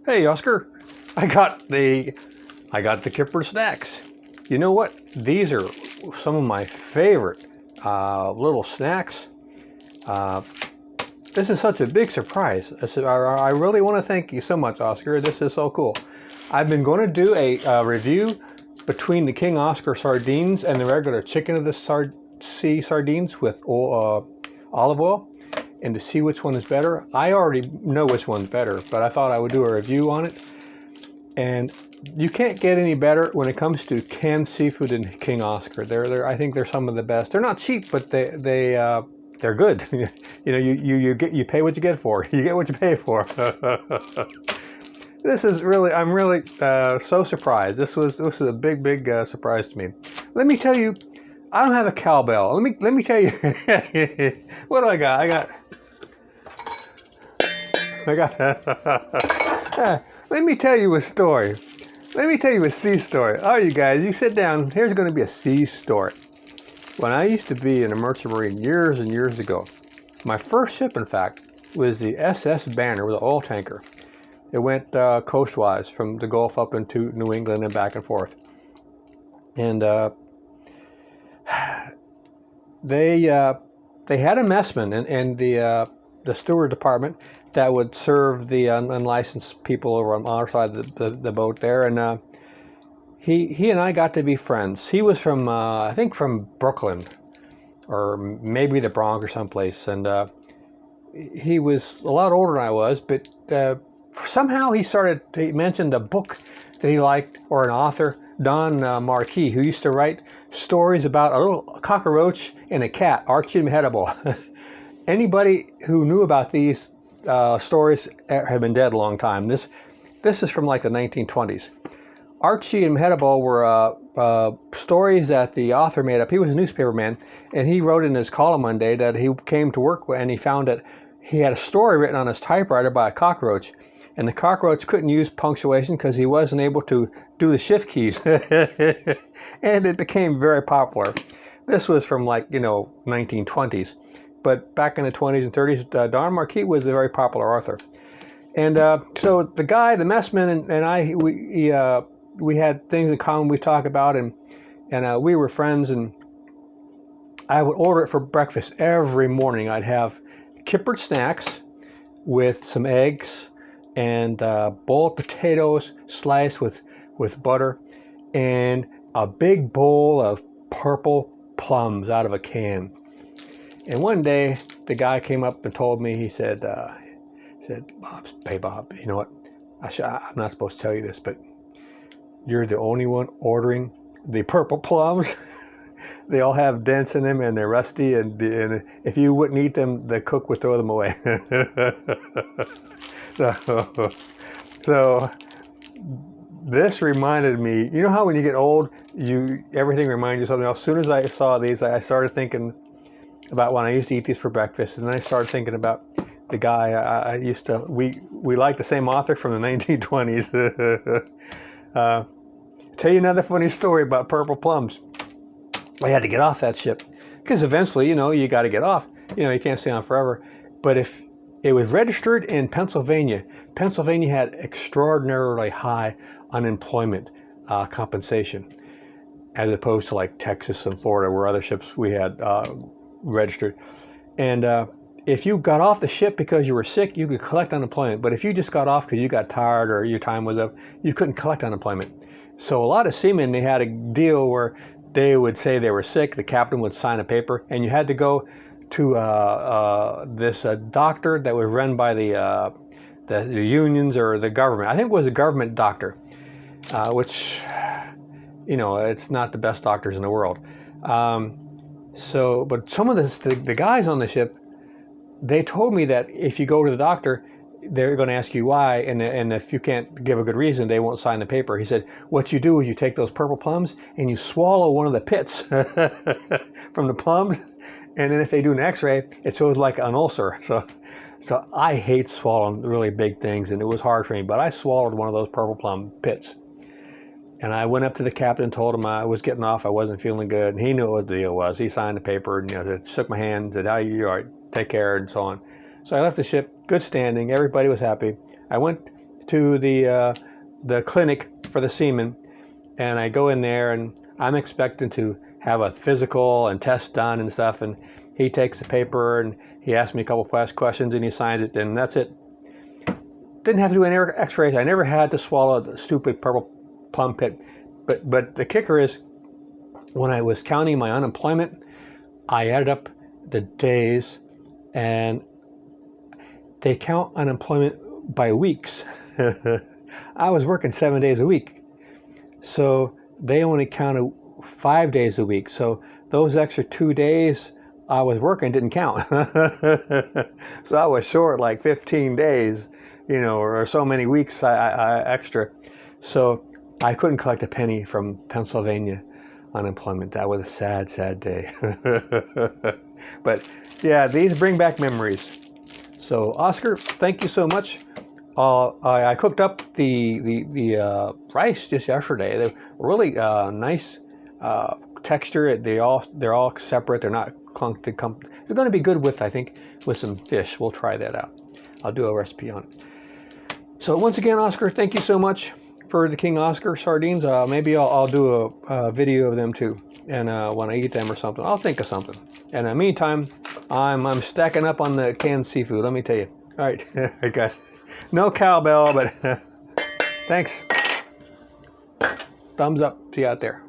Hey, Oscar, I got the kipper snacks. You know what? These are some of my favorite little snacks. Uh, this is such a big surprise. I really want to thank you so much, Oscar. This is so cool. I've been going to do a review between the King Oscar sardines and the regular chicken of the sea sardines with olive oil, and to see which one is better. I already know which one's better, but I thought I would do a review on it. And you can't get any better when it comes to canned seafood than King Oscar. I think they're some of the best. They're not cheap, but they're good. You know, you pay what you get for. You get what you pay for. I'm really so surprised. This was a big surprise to me. Let me tell you, I don't have a cowbell. Let me tell you, what do I got? Let me tell you a story. Let me tell you a sea story. All right, you guys, you sit down. Here's going to be a sea story. When I used to be in a merchant marine years and years ago, my first ship, in fact, was the SS Banner with an oil tanker. It went coastwise from the Gulf up into New England and back and forth. And they had a messman in the steward department that would serve the unlicensed people over on our side of the boat there, and he and I got to be friends. He was from I think from Brooklyn, or maybe the Bronx or someplace, and he was a lot older than I was, but somehow he mentioned a book that he liked, or an author, Don Marquis, who used to write stories about a little cockroach and a cat, Archie and Mehitabel. Anybody who knew about these stories had been dead a long time. This is from like the 1920s. Archie and Mehitabel were stories that the author made up. He was a newspaperman, and he wrote in his column one day that he came to work and he found that he had a story written on his typewriter by a cockroach, and the cockroach couldn't use punctuation because he wasn't able to do the shift keys. And it became very popular. This was from 1920s. But back in the 20s and 30s, Don Marquis was a very popular author. And so the guy, the messman, and I, we had things in common we talk about, and we were friends, and I would order it for breakfast every morning. I'd have kippered snacks with some eggs and boiled potatoes sliced with butter, and a big bowl of purple plums out of a can. And one day, the guy came up and told me, he said, "Hey Bob, you know what? I'm not supposed to tell you this, but you're the only one ordering the purple plums. They all have dents in them and they're rusty, and if you wouldn't eat them, the cook would throw them away." So this reminded me, you know how when you get old, everything reminds you of something else. As soon as I saw these, I started thinking about when I used to eat these for breakfast, and then I started thinking about the guy I used to. We liked the same author from the 1920s. Tell you another funny story about purple plums. I had to get off that ship because eventually, you got to get off. You can't stay on forever. But if it was registered in Pennsylvania, Pennsylvania had extraordinarily high unemployment compensation, as opposed to like Texas and Florida, where other ships we had registered. And if you got off the ship because you were sick, you could collect unemployment. But if you just got off because you got tired or your time was up, you couldn't collect unemployment. So a lot of seamen, they had a deal where they would say they were sick, the captain would sign a paper, and you had to go to this doctor that was run by the unions or the government. I think it was a government doctor, which, it's not the best doctors in the world. But some of the guys on the ship, they told me that if you go to the doctor, they're going to ask you why, and if you can't give a good reason, they won't sign the paper. He said, what you do is you take those purple plums and you swallow one of the pits from the plums, and then if they do an x-ray, it shows like an ulcer. So I hate swallowing really big things, and it was hard for me, but I swallowed one of those purple plum pits. And I went up to the captain and told him I was getting off, I wasn't feeling good, and he knew what the deal was. He signed the paper and shook my hand, said, "How are you? All right, take care," and so on. So I left the ship, good standing, everybody was happy. I went to the clinic for the seamen, and I go in there, and I'm expecting to have a physical and test done and stuff, and he takes the paper and he asks me a couple questions and he signs it, and that's it. Didn't have to do any x-rays. I never had to swallow the stupid purple plum pit. But the kicker is, when I was counting my unemployment, I added up the days, and they count unemployment by weeks. I was working 7 days a week, so they only counted 5 days a week. So those extra 2 days I was working didn't count. So I was short like 15 days, or so many weeks I extra. So I couldn't collect a penny from Pennsylvania unemployment. That was a sad, sad day. But yeah, these bring back memories. So Oscar, thank you so much. I cooked up the rice just yesterday. They're really nice texture. They're all separate. They're not clunked. They're going to be good with, I think, with some fish. We'll try that out. I'll do a recipe on it. So once again, Oscar, thank you so much for the King Oscar sardines. Maybe I'll do a video of them too, and when I eat them or something, I'll think of something. And in the meantime, I'm stacking up on the canned seafood. Let me tell you. All right, I got no cowbell, but thanks. Thumbs up. See you out there.